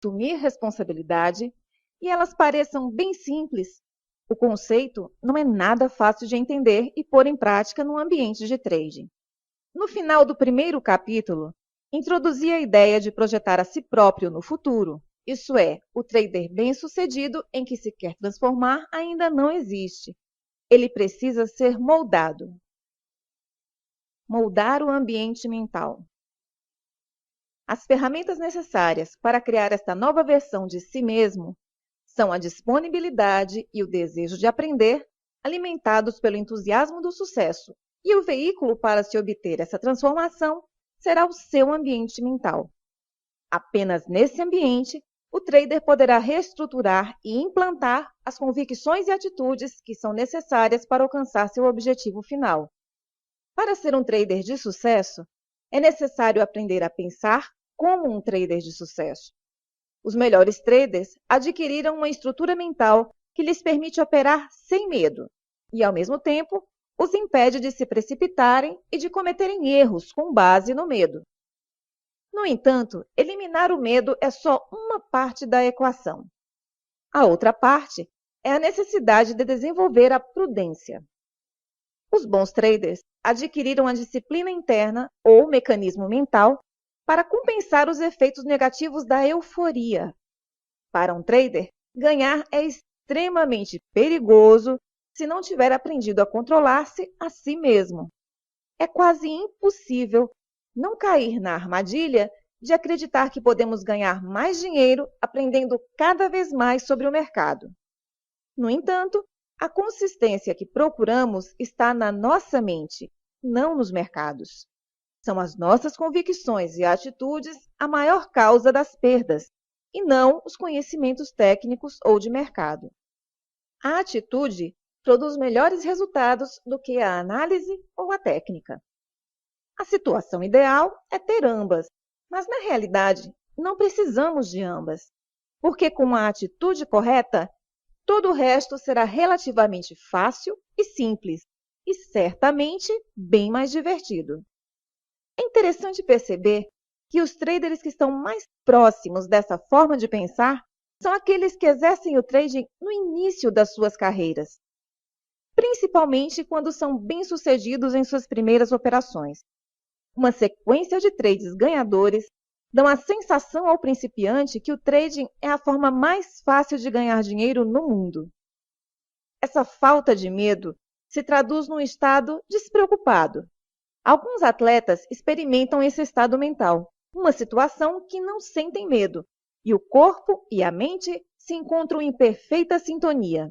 assumir responsabilidade e elas pareçam bem simples, o conceito não é nada fácil de entender e pôr em prática no ambiente de trading. No final do primeiro capítulo, introduzi a ideia de projetar a si próprio no futuro, isso é, o trader bem-sucedido em que se quer transformar ainda não existe. Ele precisa ser moldado. Moldar o ambiente mental. As ferramentas necessárias para criar esta nova versão de si mesmo são a disponibilidade e o desejo de aprender, alimentados pelo entusiasmo do sucesso, e o veículo para se obter essa transformação será o seu ambiente mental. Apenas nesse ambiente, o trader poderá reestruturar e implantar as convicções e atitudes que são necessárias para alcançar seu objetivo final. Para ser um trader de sucesso, é necessário aprender a pensar como um trader de sucesso. Os melhores traders adquiriram uma estrutura mental que lhes permite operar sem medo e, ao mesmo tempo, os impede de se precipitarem e de cometerem erros com base no medo. No entanto, eliminar o medo é só uma parte da equação. A outra parte é a necessidade de desenvolver a prudência. Os bons traders adquiriram a disciplina interna ou mecanismo mental para compensar os efeitos negativos da euforia. Para um trader, ganhar é extremamente perigoso se não tiver aprendido a controlar-se a si mesmo. É quase impossível não cair na armadilha de acreditar que podemos ganhar mais dinheiro aprendendo cada vez mais sobre o mercado. No entanto, a consistência que procuramos está na nossa mente, não nos mercados. São as nossas convicções e atitudes a maior causa das perdas, e não os conhecimentos técnicos ou de mercado. A atitude produz melhores resultados do que a análise ou a técnica. A situação ideal é ter ambas, mas na realidade não precisamos de ambas, porque com a atitude correta, todo o resto será relativamente fácil e simples, e certamente bem mais divertido. É interessante perceber que os traders que estão mais próximos dessa forma de pensar são aqueles que exercem o trading no início das suas carreiras, principalmente quando são bem-sucedidos em suas primeiras operações. Uma sequência de trades ganhadores dão a sensação ao principiante que o trading é a forma mais fácil de ganhar dinheiro no mundo. Essa falta de medo se traduz num estado despreocupado. Alguns atletas experimentam esse estado mental, uma situação que não sentem medo, e o corpo e a mente se encontram em perfeita sintonia.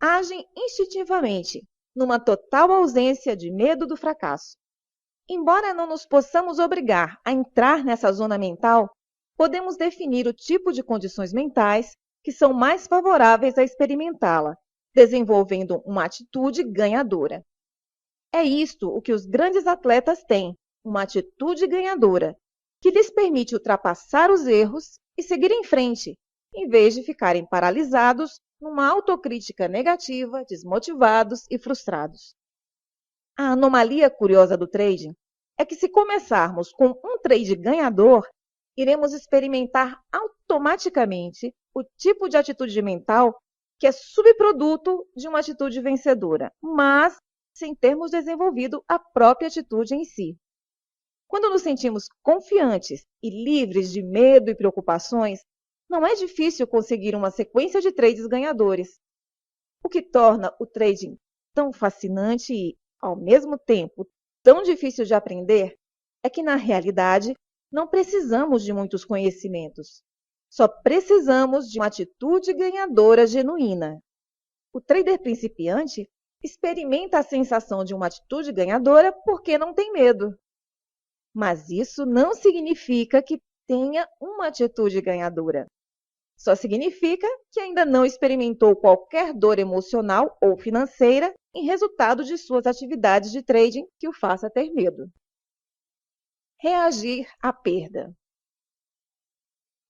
Agem instintivamente, numa total ausência de medo do fracasso. Embora não nos possamos obrigar a entrar nessa zona mental, podemos definir o tipo de condições mentais que são mais favoráveis a experimentá-la, desenvolvendo uma atitude ganhadora. É isto o que os grandes atletas têm, uma atitude ganhadora, que lhes permite ultrapassar os erros e seguir em frente, em vez de ficarem paralisados numa autocrítica negativa, desmotivados e frustrados. A anomalia curiosa do trading é que se começarmos com um trade ganhador, iremos experimentar automaticamente o tipo de atitude mental que é subproduto de uma atitude vencedora, mas sem termos desenvolvido a própria atitude em si. Quando nos sentimos confiantes e livres de medo e preocupações, não é difícil conseguir uma sequência de trades ganhadores. O que torna o trading tão fascinante e, ao mesmo tempo, tão difícil de aprender é que, na realidade, não precisamos de muitos conhecimentos. Só precisamos de uma atitude ganhadora genuína. O trader principiante experimenta a sensação de uma atitude ganhadora porque não tem medo. Mas isso não significa que tenha uma atitude ganhadora. Só significa que ainda não experimentou qualquer dor emocional ou financeira em resultado de suas atividades de trading que o faça ter medo. Reagir à perda.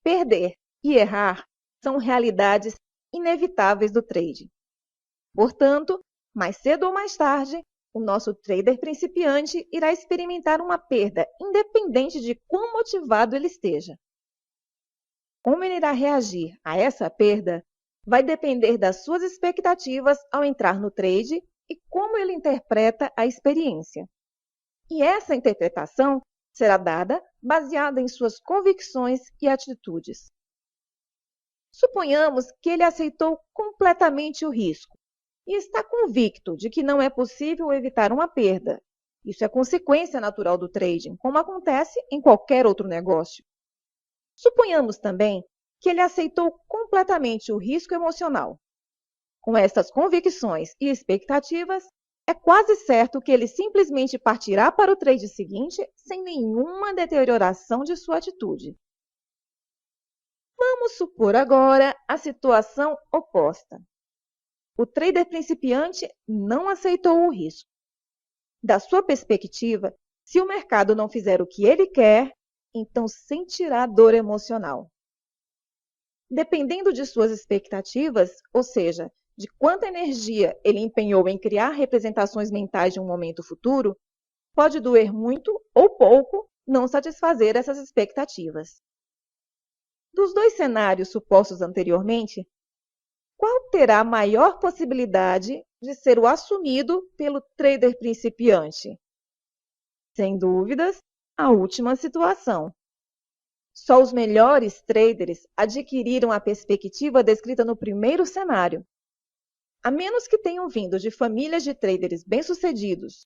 Perder e errar são realidades inevitáveis do trading. Portanto, mais cedo ou mais tarde, o nosso trader principiante irá experimentar uma perda, independente de quão motivado ele esteja. Como ele irá reagir a essa perda vai depender das suas expectativas ao entrar no trade e como ele interpreta a experiência. E essa interpretação será dada baseada em suas convicções e atitudes. Suponhamos que ele aceitou completamente o risco e está convicto de que não é possível evitar uma perda. Isso é consequência natural do trading, como acontece em qualquer outro negócio. Suponhamos também que ele aceitou completamente o risco emocional. Com essas convicções e expectativas, é quase certo que ele simplesmente partirá para o trade seguinte sem nenhuma deterioração de sua atitude. Vamos supor agora a situação oposta. O trader principiante não aceitou o risco. Da sua perspectiva, se o mercado não fizer o que ele quer, então sentirá dor emocional. Dependendo de suas expectativas, ou seja, de quanta energia ele empenhou em criar representações mentais de um momento futuro, pode doer muito ou pouco não satisfazer essas expectativas. Dos dois cenários supostos anteriormente, qual terá maior possibilidade de ser o assumido pelo trader principiante? Sem dúvidas, a última situação. Só os melhores traders adquiriram a perspectiva descrita no primeiro cenário. A menos que tenham vindo de famílias de traders bem-sucedidos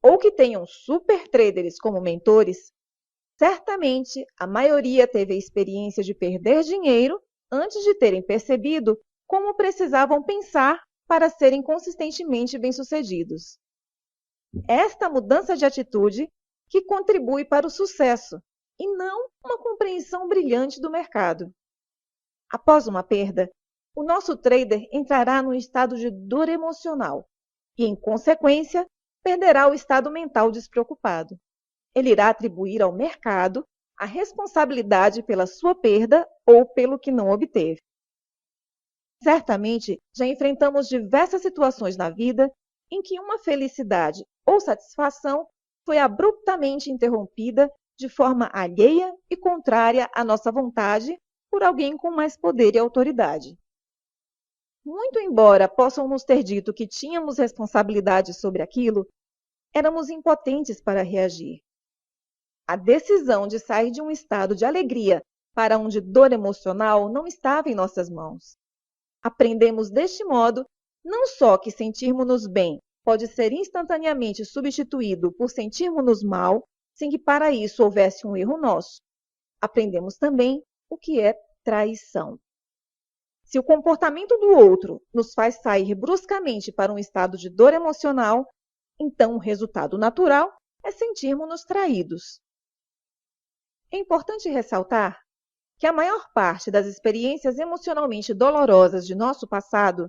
ou que tenham super traders como mentores, certamente a maioria teve a experiência de perder dinheiro antes de terem percebido como precisavam pensar para serem consistentemente bem-sucedidos. Esta mudança de atitude que contribui para o sucesso e não uma compreensão brilhante do mercado. Após uma perda, o nosso trader entrará num estado de dor emocional e, em consequência, perderá o estado mental despreocupado. Ele irá atribuir ao mercado a responsabilidade pela sua perda ou pelo que não obteve. Certamente, já enfrentamos diversas situações na vida em que uma felicidade ou satisfação foi abruptamente interrompida de forma alheia e contrária à nossa vontade por alguém com mais poder e autoridade. Muito embora possam nos ter dito que tínhamos responsabilidade sobre aquilo, éramos impotentes para reagir. A decisão de sair de um estado de alegria para um de dor emocional não estava em nossas mãos. Aprendemos deste modo não só que sentirmos-nos bem pode ser instantaneamente substituído por sentirmos-nos mal, sem que para isso houvesse um erro nosso. Aprendemos também o que é traição. Se o comportamento do outro nos faz sair bruscamente para um estado de dor emocional, então o resultado natural é sentirmos-nos traídos. É importante ressaltar que a maior parte das experiências emocionalmente dolorosas de nosso passado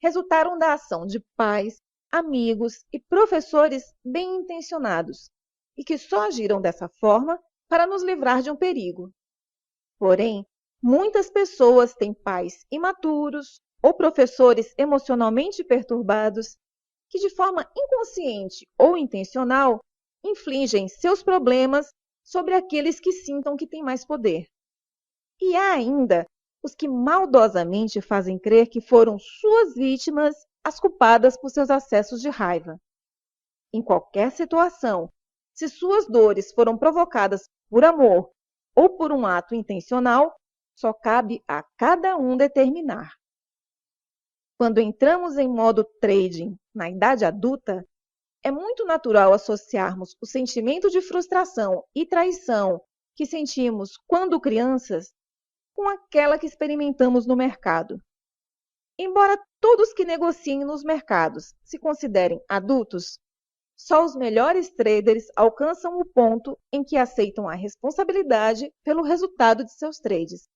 resultaram da ação de pais, amigos e professores bem-intencionados e que só agiram dessa forma para nos livrar de um perigo. Porém, muitas pessoas têm pais imaturos ou professores emocionalmente perturbados que, de forma inconsciente ou intencional, infligem seus problemas sobre aqueles que sintam que têm mais poder. E há ainda os que maldosamente fazem crer que foram suas vítimas as culpadas por seus acessos de raiva. Em qualquer situação, se suas dores foram provocadas por amor ou por um ato intencional, só cabe a cada um determinar. Quando entramos em modo trading na idade adulta, é muito natural associarmos o sentimento de frustração e traição que sentimos quando crianças com aquela que experimentamos no mercado. Embora todos que negociem nos mercados se considerem adultos, só os melhores traders alcançam o ponto em que aceitam a responsabilidade pelo resultado de seus trades.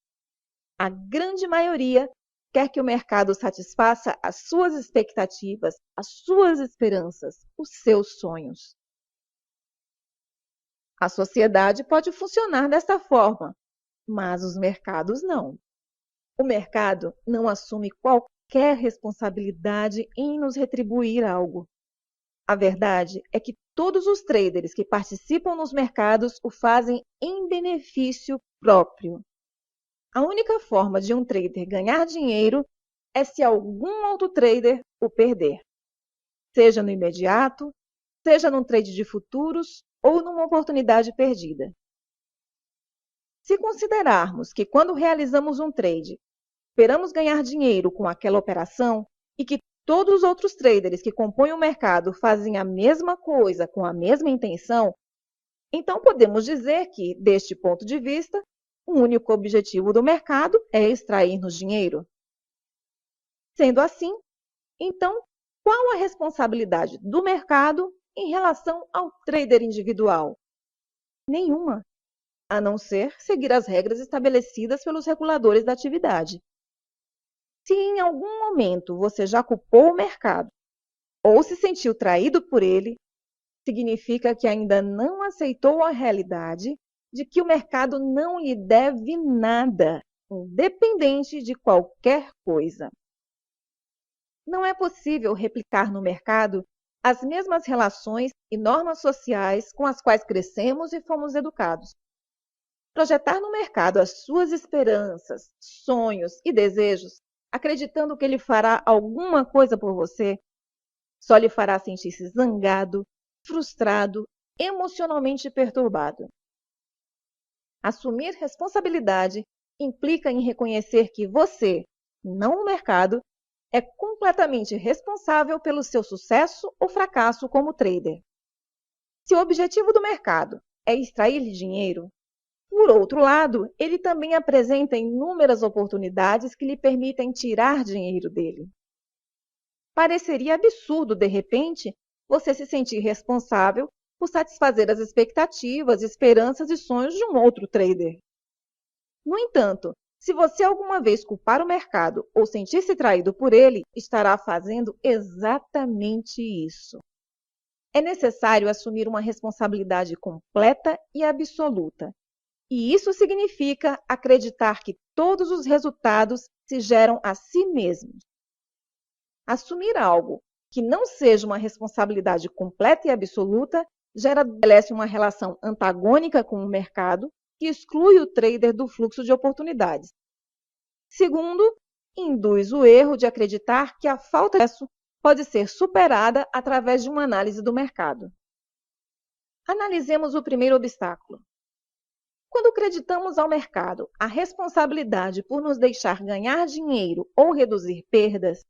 A grande maioria quer que o mercado satisfaça as suas expectativas, as suas esperanças, os seus sonhos. A sociedade pode funcionar desta forma, mas os mercados não. O mercado não assume qualquer responsabilidade em nos retribuir algo. A verdade é que todos os traders que participam nos mercados o fazem em benefício próprio. A única forma de um trader ganhar dinheiro é se algum outro trader o perder, seja no imediato, seja num trade de futuros ou numa oportunidade perdida. Se considerarmos que quando realizamos um trade, esperamos ganhar dinheiro com aquela operação e que todos os outros traders que compõem o mercado fazem a mesma coisa com a mesma intenção, então podemos dizer que, deste ponto de vista, o único objetivo do mercado é extrair-nos dinheiro. Sendo assim, então, qual a responsabilidade do mercado em relação ao trader individual? Nenhuma, a não ser seguir as regras estabelecidas pelos reguladores da atividade. Se em algum momento você já culpou o mercado ou se sentiu traído por ele, significa que ainda não aceitou a realidade de que o mercado não lhe deve nada, independente de qualquer coisa. Não é possível replicar no mercado as mesmas relações e normas sociais com as quais crescemos e fomos educados. Projetar no mercado as suas esperanças, sonhos e desejos, acreditando que ele fará alguma coisa por você, só lhe fará sentir-se zangado, frustrado, emocionalmente perturbado. Assumir responsabilidade implica em reconhecer que você, não o mercado, é completamente responsável pelo seu sucesso ou fracasso como trader. Se o objetivo do mercado é extrair-lhe dinheiro, por outro lado, ele também apresenta inúmeras oportunidades que lhe permitem tirar dinheiro dele. Pareceria absurdo, de repente, você se sentir responsável por satisfazer as expectativas, esperanças e sonhos de um outro trader. No entanto, se você alguma vez culpar o mercado ou sentir-se traído por ele, estará fazendo exatamente isso. É necessário assumir uma responsabilidade completa e absoluta. E isso significa acreditar que todos os resultados se geram a si mesmos. Assumir algo que não seja uma responsabilidade completa e absoluta estabelece uma relação antagônica com o mercado que exclui o trader do fluxo de oportunidades. Segundo, induz o erro de acreditar que a falta de acesso pode ser superada através de uma análise do mercado. Analisemos o primeiro obstáculo. Quando acreditamos ao mercado a responsabilidade por nos deixar ganhar dinheiro ou reduzir perdas,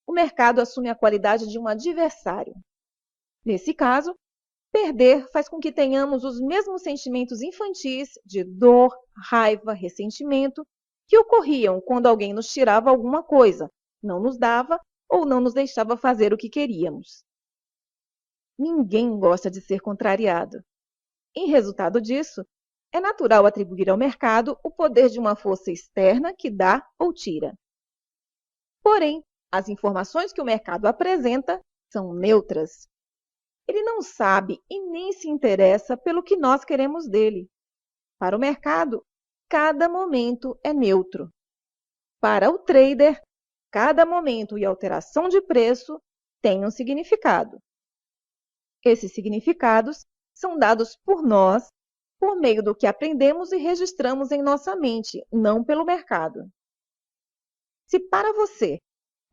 o mercado assume a qualidade de um adversário. Nesse caso, perder faz com que tenhamos os mesmos sentimentos infantis de dor, raiva, ressentimento que ocorriam quando alguém nos tirava alguma coisa, não nos dava ou não nos deixava fazer o que queríamos. Ninguém gosta de ser contrariado. Em resultado disso, é natural atribuir ao mercado o poder de uma força externa que dá ou tira. Porém, as informações que o mercado apresenta são neutras. Ele não sabe e nem se interessa pelo que nós queremos dele. Para o mercado, cada momento é neutro. Para o trader, cada momento e alteração de preço tem um significado. Esses significados são dados por nós por meio do que aprendemos e registramos em nossa mente, não pelo mercado. Se para você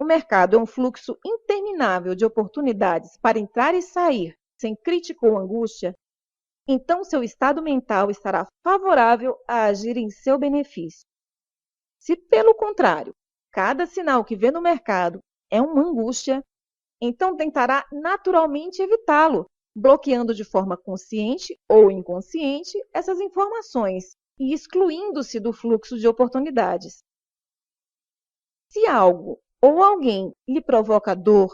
o mercado é um fluxo interminável de oportunidades para entrar e sair sem crítica ou angústia, então seu estado mental estará favorável a agir em seu benefício. Se, pelo contrário, cada sinal que vê no mercado é uma angústia, então tentará naturalmente evitá-lo, bloqueando de forma consciente ou inconsciente essas informações e excluindo-se do fluxo de oportunidades. Se algo ou alguém lhe provoca dor,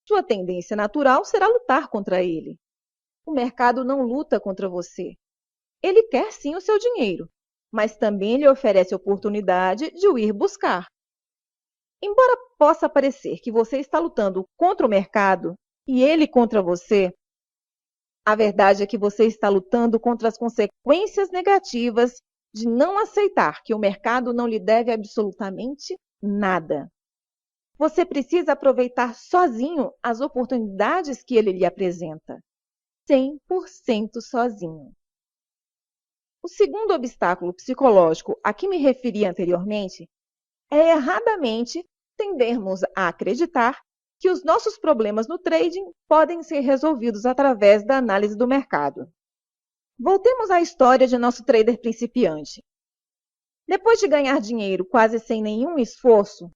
sua tendência natural será lutar contra ele. O mercado não luta contra você. Ele quer sim o seu dinheiro, mas também lhe oferece a oportunidade de o ir buscar. Embora possa parecer que você está lutando contra o mercado e ele contra você, a verdade é que você está lutando contra as consequências negativas de não aceitar que o mercado não lhe deve absolutamente nada. Você precisa aproveitar sozinho as oportunidades que ele lhe apresenta. 100% sozinho. O segundo obstáculo psicológico a que me referi anteriormente é erradamente tendermos a acreditar que os nossos problemas no trading podem ser resolvidos através da análise do mercado. Voltemos à história de nosso trader principiante. Depois de ganhar dinheiro quase sem nenhum esforço,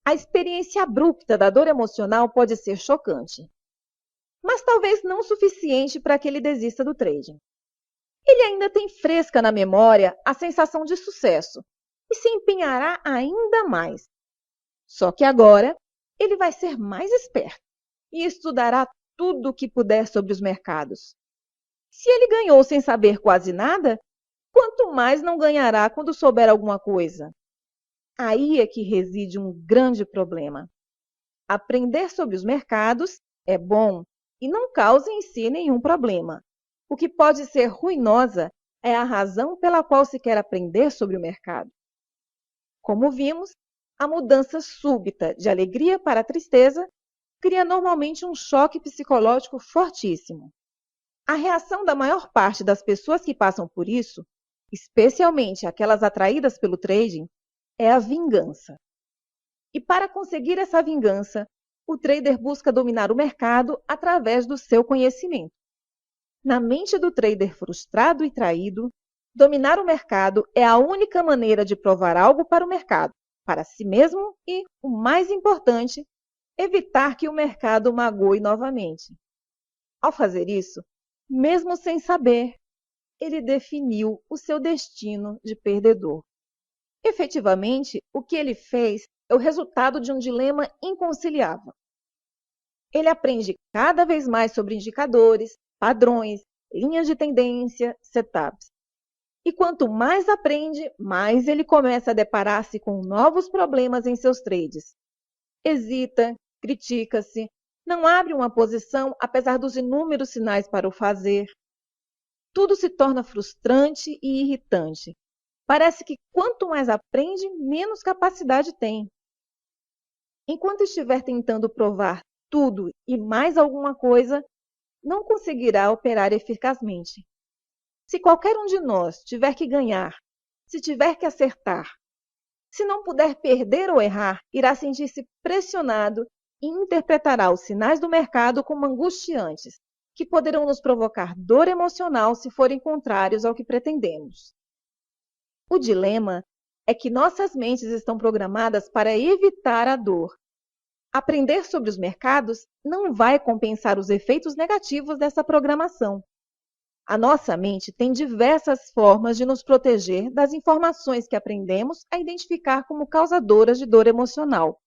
a experiência abrupta da dor emocional pode ser chocante, mas talvez não suficiente para que ele desista do trading. Ele ainda tem fresca na memória a sensação de sucesso e se empenhará ainda mais. Só que agora ele vai ser mais esperto e estudará tudo o que puder sobre os mercados. Se ele ganhou sem saber quase nada, quanto mais não ganhará quando souber alguma coisa? Aí é que reside um grande problema. Aprender sobre os mercados é bom e não causa em si nenhum problema. O que pode ser ruinosa é a razão pela qual se quer aprender sobre o mercado. Como vimos, a mudança súbita de alegria para tristeza cria normalmente um choque psicológico fortíssimo. A reação da maior parte das pessoas que passam por isso, especialmente aquelas atraídas pelo trading, é a vingança. E para conseguir essa vingança, o trader busca dominar o mercado através do seu conhecimento. Na mente do trader frustrado e traído, dominar o mercado é a única maneira de provar algo para o mercado, para si mesmo e, o mais importante, evitar que o mercado magoe novamente. Ao fazer isso, mesmo sem saber, ele definiu o seu destino de perdedor. Efetivamente, o que ele fez é o resultado de um dilema inconciliável. Ele aprende cada vez mais sobre indicadores, padrões, linhas de tendência, setups. E quanto mais aprende, mais ele começa a deparar-se com novos problemas em seus trades. Hesita, critica-se, não abre uma posição apesar dos inúmeros sinais para o fazer. Tudo se torna frustrante e irritante. Parece que quanto mais aprende, menos capacidade tem. Enquanto estiver tentando provar tudo e mais alguma coisa, não conseguirá operar eficazmente. Se qualquer um de nós tiver que ganhar, se tiver que acertar, se não puder perder ou errar, irá sentir-se pressionado e interpretará os sinais do mercado como angustiantes, que poderão nos provocar dor emocional se forem contrários ao que pretendemos. O dilema é que nossas mentes estão programadas para evitar a dor. Aprender sobre os mercados não vai compensar os efeitos negativos dessa programação. A nossa mente tem diversas formas de nos proteger das informações que aprendemos a identificar como causadoras de dor emocional.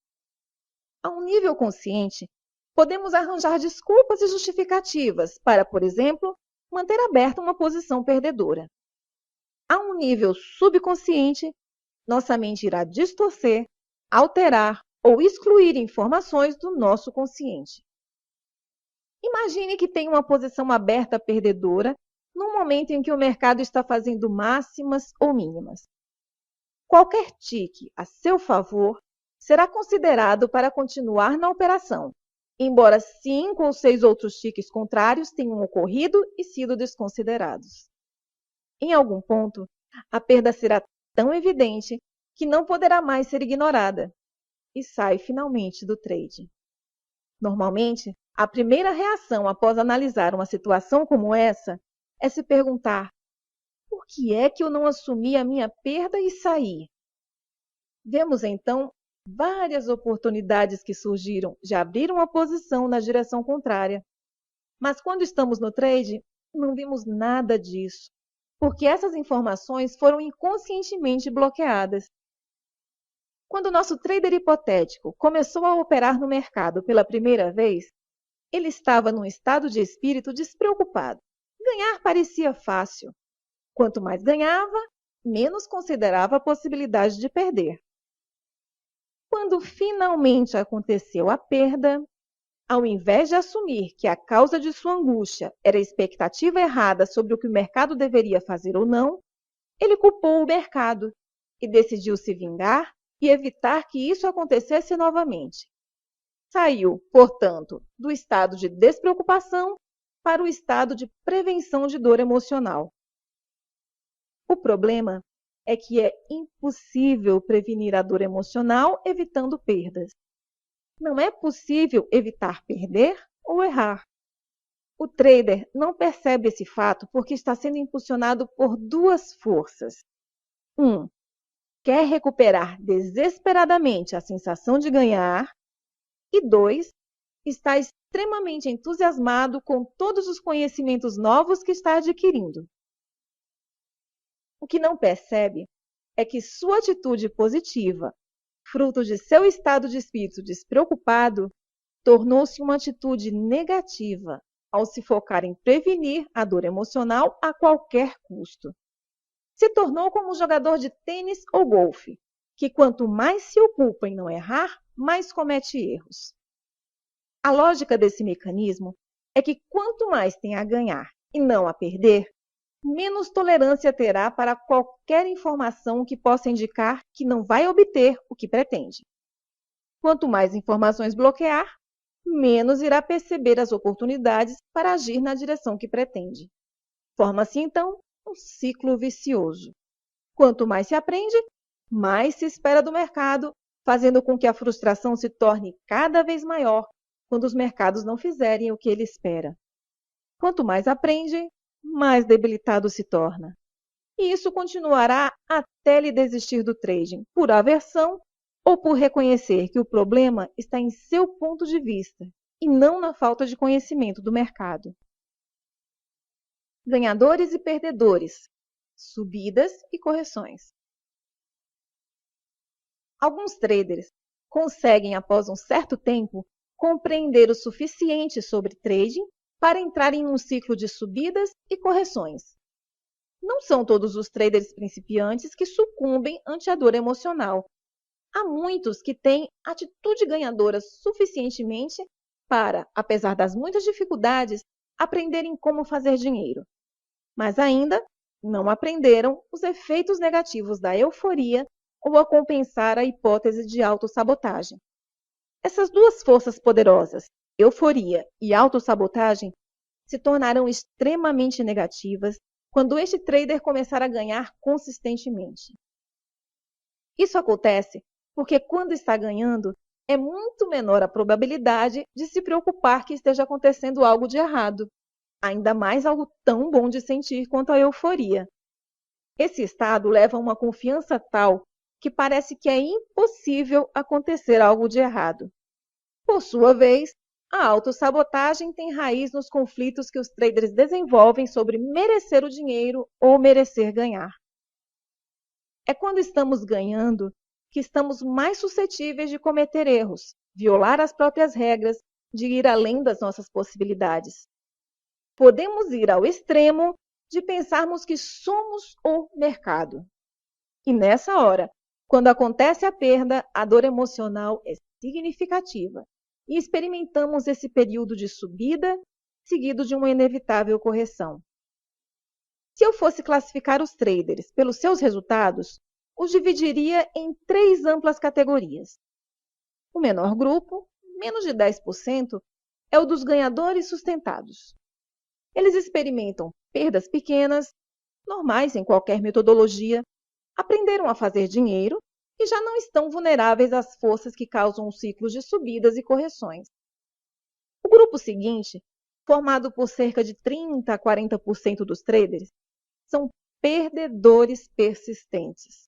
A um nível consciente, podemos arranjar desculpas e justificativas para, por exemplo, manter aberta uma posição perdedora. A um nível subconsciente, nossa mente irá distorcer, alterar ou excluir informações do nosso consciente. Imagine que tem uma posição aberta perdedora no momento em que o mercado está fazendo máximas ou mínimas. Qualquer tique a seu favor será considerado para continuar na operação, embora 5 ou 6 outros tiques contrários tenham ocorrido e sido desconsiderados. Em algum ponto, a perda será tão evidente que não poderá mais ser ignorada e sai finalmente do trade. Normalmente, a primeira reação após analisar uma situação como essa é se perguntar: por que é que eu não assumi a minha perda e saí? Vemos então várias oportunidades que surgiram de abrir uma posição na direção contrária. Mas quando estamos no trade, não vimos nada disso, porque essas informações foram inconscientemente bloqueadas. Quando o nosso trader hipotético começou a operar no mercado pela primeira vez, ele estava num estado de espírito despreocupado. Ganhar parecia fácil. Quanto mais ganhava, menos considerava a possibilidade de perder. Quando finalmente aconteceu a perda, ao invés de assumir que a causa de sua angústia era a expectativa errada sobre o que o mercado deveria fazer ou não, ele culpou o mercado e decidiu se vingar e evitar que isso acontecesse novamente. Saiu, portanto, do estado de despreocupação para o estado de prevenção de dor emocional. O problema é que é impossível prevenir a dor emocional evitando perdas. Não é possível evitar perder ou errar. O trader não percebe esse fato porque está sendo impulsionado por duas forças. 1. Quer recuperar desesperadamente a sensação de ganhar. E 2. Está extremamente entusiasmado com todos os conhecimentos novos que está adquirindo. O que não percebe é que sua atitude positiva, fruto de seu estado de espírito despreocupado, tornou-se uma atitude negativa ao se focar em prevenir a dor emocional a qualquer custo. Se tornou como um jogador de tênis ou golfe, que quanto mais se ocupa em não errar, mais comete erros. A lógica desse mecanismo é que quanto mais tem a ganhar e não a perder, menos tolerância terá para qualquer informação que possa indicar que não vai obter o que pretende. Quanto mais informações bloquear, menos irá perceber as oportunidades para agir na direção que pretende. Forma-se, então, um ciclo vicioso. Quanto mais se aprende, mais se espera do mercado, fazendo com que a frustração se torne cada vez maior quando os mercados não fizerem o que ele espera. Quanto mais aprende, mais debilitado se torna. E isso continuará até ele desistir do trading, por aversão ou por reconhecer que o problema está em seu ponto de vista e não na falta de conhecimento do mercado. Ganhadores e perdedores, subidas e correções. Alguns traders conseguem, após um certo tempo, compreender o suficiente sobre trading para entrar em um ciclo de subidas e correções. Não são todos os traders principiantes que sucumbem ante a dor emocional. Há muitos que têm atitude ganhadora suficientemente para, apesar das muitas dificuldades, aprenderem como fazer dinheiro. Mas ainda não aprenderam os efeitos negativos da euforia ou a compensar a hipótese de autossabotagem. Essas duas forças poderosas, euforia e autossabotagem, se tornarão extremamente negativas quando este trader começar a ganhar consistentemente. Isso acontece porque quando está ganhando, é muito menor a probabilidade de se preocupar que esteja acontecendo algo de errado, ainda mais algo tão bom de sentir quanto a euforia. Esse estado leva a uma confiança tal que parece que é impossível acontecer algo de errado. Por sua vez, a autossabotagem tem raiz nos conflitos que os traders desenvolvem sobre merecer o dinheiro ou merecer ganhar. É quando estamos ganhando que estamos mais suscetíveis de cometer erros, violar as próprias regras, de ir além das nossas possibilidades. Podemos ir ao extremo de pensarmos que somos o mercado. E nessa hora, quando acontece a perda, a dor emocional é significativa e experimentamos esse período de subida seguido de uma inevitável correção. Se eu fosse classificar os traders pelos seus resultados, os dividiria em 3 amplas categorias. O menor grupo, menos de 10%, é o dos ganhadores sustentados. Eles experimentam perdas pequenas, normais em qualquer metodologia, aprenderam a fazer dinheiro e já não estão vulneráveis às forças que causam ciclos de subidas e correções. O grupo seguinte, formado por cerca de 30 a 40% dos traders, são perdedores persistentes.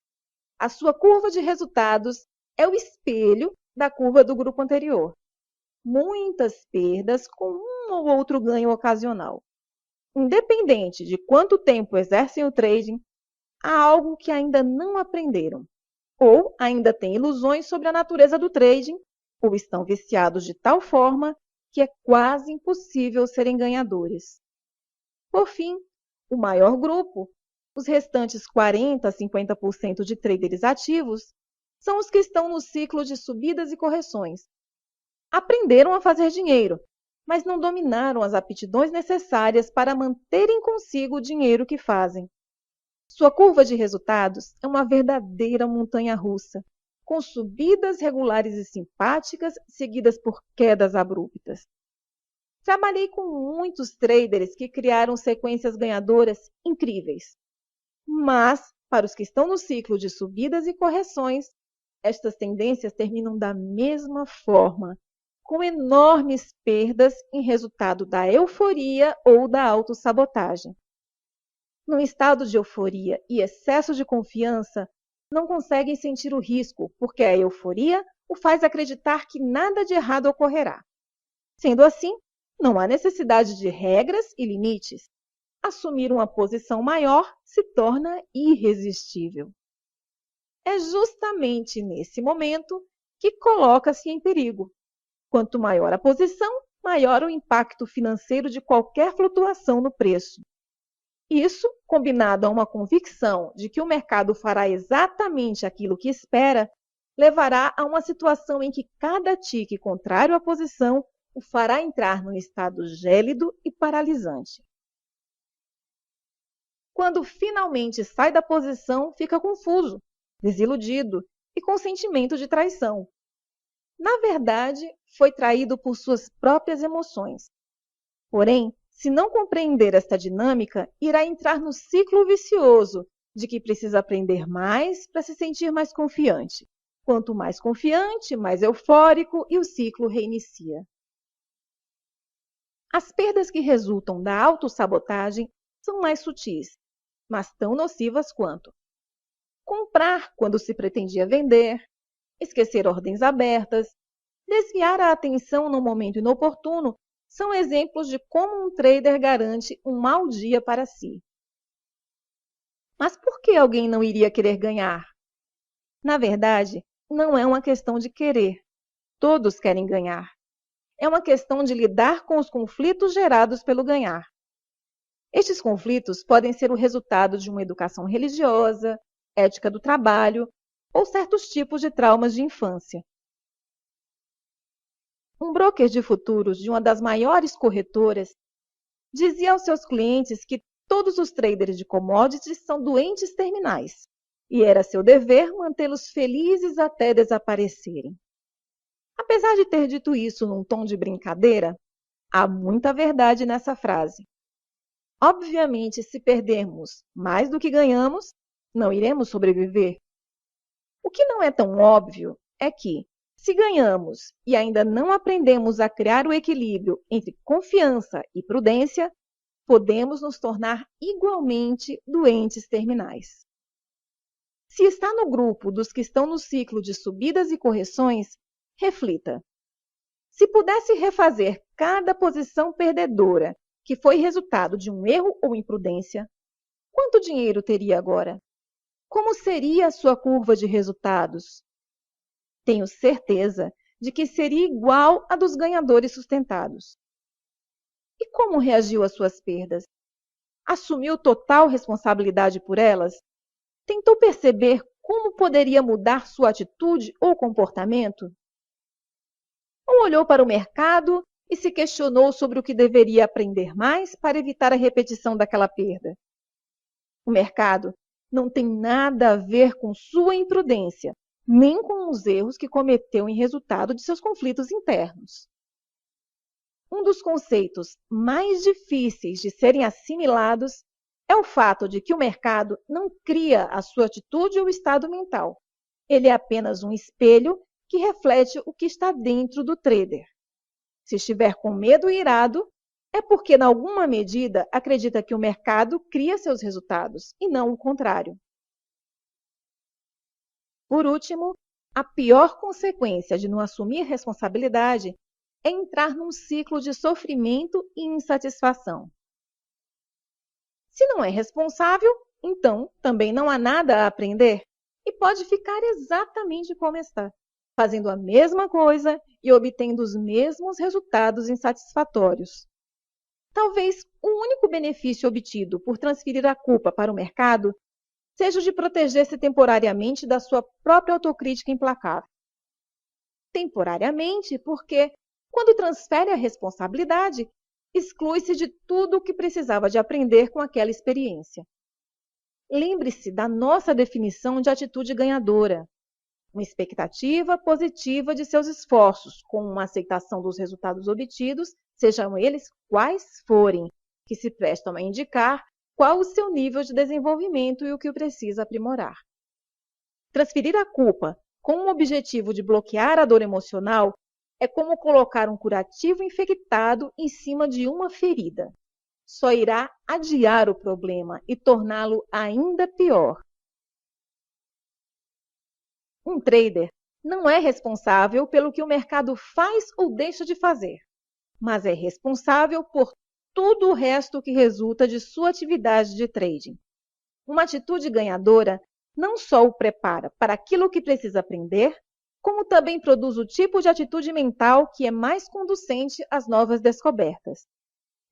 A sua curva de resultados é o espelho da curva do grupo anterior. Muitas perdas com um ou outro ganho ocasional. Independente de quanto tempo exercem o trading, há algo que ainda não aprenderam, ou ainda têm ilusões sobre a natureza do trading, ou estão viciados de tal forma que é quase impossível serem ganhadores. Por fim, o maior grupo, os restantes 40 a 50% de traders ativos, são os que estão no ciclo de subidas e correções. Aprenderam a fazer dinheiro, mas não dominaram as aptidões necessárias para manterem consigo o dinheiro que fazem. Sua curva de resultados é uma verdadeira montanha-russa, com subidas regulares e simpáticas, seguidas por quedas abruptas. Trabalhei com muitos traders que criaram sequências ganhadoras incríveis. Mas, para os que estão no ciclo de subidas e correções, estas tendências terminam da mesma forma, com enormes perdas em resultado da euforia ou da autossabotagem. Num estado de euforia e excesso de confiança, não conseguem sentir o risco, porque a euforia o faz acreditar que nada de errado ocorrerá. Sendo assim, não há necessidade de regras e limites. Assumir uma posição maior se torna irresistível. É justamente nesse momento que coloca-se em perigo. Quanto maior a posição, maior o impacto financeiro de qualquer flutuação no preço. Isso, combinado a uma convicção de que o mercado fará exatamente aquilo que espera, levará a uma situação em que cada tique contrário à posição o fará entrar num estado gélido e paralisante. Quando finalmente sai da posição, fica confuso, desiludido e com sentimento de traição. Na verdade, foi traído por suas próprias emoções. Porém, se não compreender esta dinâmica, irá entrar no ciclo vicioso de que precisa aprender mais para se sentir mais confiante. Quanto mais confiante, mais eufórico e o ciclo reinicia. As perdas que resultam da autossabotagem são mais sutis, mas tão nocivas quanto comprar quando se pretendia vender, esquecer ordens abertas, desviar a atenção no momento inoportuno são exemplos de como um trader garante um mau dia para si. Mas por que alguém não iria querer ganhar? Na verdade, não é uma questão de querer. Todos querem ganhar. É uma questão de lidar com os conflitos gerados pelo ganhar. Estes conflitos podem ser o resultado de uma educação religiosa, ética do trabalho ou certos tipos de traumas de infância. Um broker de futuros de uma das maiores corretoras dizia aos seus clientes que todos os traders de commodities são doentes terminais e era seu dever mantê-los felizes até desaparecerem. Apesar de ter dito isso num tom de brincadeira, há muita verdade nessa frase. Obviamente, se perdermos mais do que ganhamos, não iremos sobreviver. O que não é tão óbvio é que, se ganhamos e ainda não aprendemos a criar o equilíbrio entre confiança e prudência, podemos nos tornar igualmente doentes terminais. Se está no grupo dos que estão no ciclo de subidas e correções, reflita. Se pudesse refazer cada posição perdedora que foi resultado de um erro ou imprudência, quanto dinheiro teria agora? Como seria a sua curva de resultados? Tenho certeza de que seria igual à dos ganhadores sustentados. E como reagiu às suas perdas? Assumiu total responsabilidade por elas? Tentou perceber como poderia mudar sua atitude ou comportamento? Ou olhou para o mercado e se questionou sobre o que deveria aprender mais para evitar a repetição daquela perda? O mercado não tem nada a ver com sua imprudência, nem com os erros que cometeu em resultado de seus conflitos internos. Um dos conceitos mais difíceis de serem assimilados é o fato de que o mercado não cria a sua atitude ou estado mental. Ele é apenas um espelho que reflete o que está dentro do trader. Se estiver com medo e irado, é porque, em alguma medida, acredita que o mercado cria seus resultados, e não o contrário. Por último, a pior consequência de não assumir responsabilidade é entrar num ciclo de sofrimento e insatisfação. Se não é responsável, então também não há nada a aprender e pode ficar exatamente como está, fazendo a mesma coisa e obtendo os mesmos resultados insatisfatórios. Talvez o único benefício obtido por transferir a culpa para o mercado seja o de proteger-se temporariamente da sua própria autocrítica implacável. Temporariamente, porque, quando transfere a responsabilidade, exclui-se de tudo o que precisava de aprender com aquela experiência. Lembre-se da nossa definição de atitude ganhadora. Uma expectativa positiva de seus esforços, com uma aceitação dos resultados obtidos, sejam eles quais forem, que se prestam a indicar qual o seu nível de desenvolvimento e o que precisa aprimorar. Transferir a culpa com o objetivo de bloquear a dor emocional é como colocar um curativo infectado em cima de uma ferida. Só irá adiar o problema e torná-lo ainda pior. Um trader não é responsável pelo que o mercado faz ou deixa de fazer, mas é responsável por tudo o resto que resulta de sua atividade de trading. Uma atitude ganhadora não só o prepara para aquilo que precisa aprender, como também produz o tipo de atitude mental que é mais conducente às novas descobertas.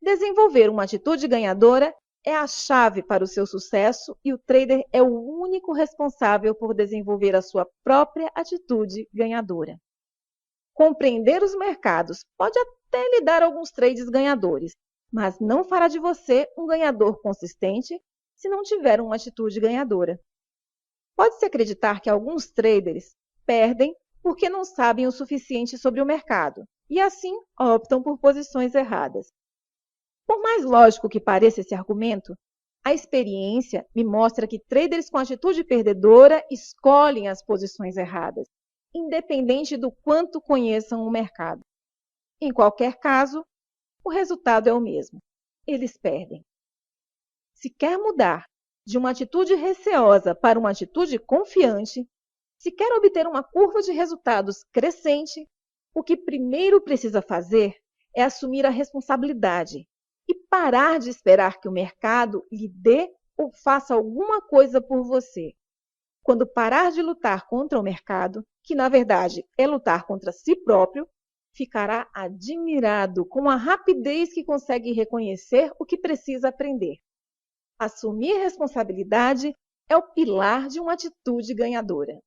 Desenvolver uma atitude ganhadora é a chave para o seu sucesso e o trader é o único responsável por desenvolver a sua própria atitude ganhadora. Compreender os mercados pode até lhe dar alguns trades ganhadores, mas não fará de você um ganhador consistente se não tiver uma atitude ganhadora. Pode-se acreditar que alguns traders perdem porque não sabem o suficiente sobre o mercado e, assim, optam por posições erradas. Por mais lógico que pareça esse argumento, a experiência me mostra que traders com atitude perdedora escolhem as posições erradas, independente do quanto conheçam o mercado. Em qualquer caso, o resultado é o mesmo. Eles perdem. Se quer mudar de uma atitude receosa para uma atitude confiante, se quer obter uma curva de resultados crescente, o que primeiro precisa fazer é assumir a responsabilidade e parar de esperar que o mercado lhe dê ou faça alguma coisa por você. Quando parar de lutar contra o mercado, que na verdade é lutar contra si próprio, ficará admirado com a rapidez que consegue reconhecer o que precisa aprender. Assumir responsabilidade é o pilar de uma atitude ganhadora.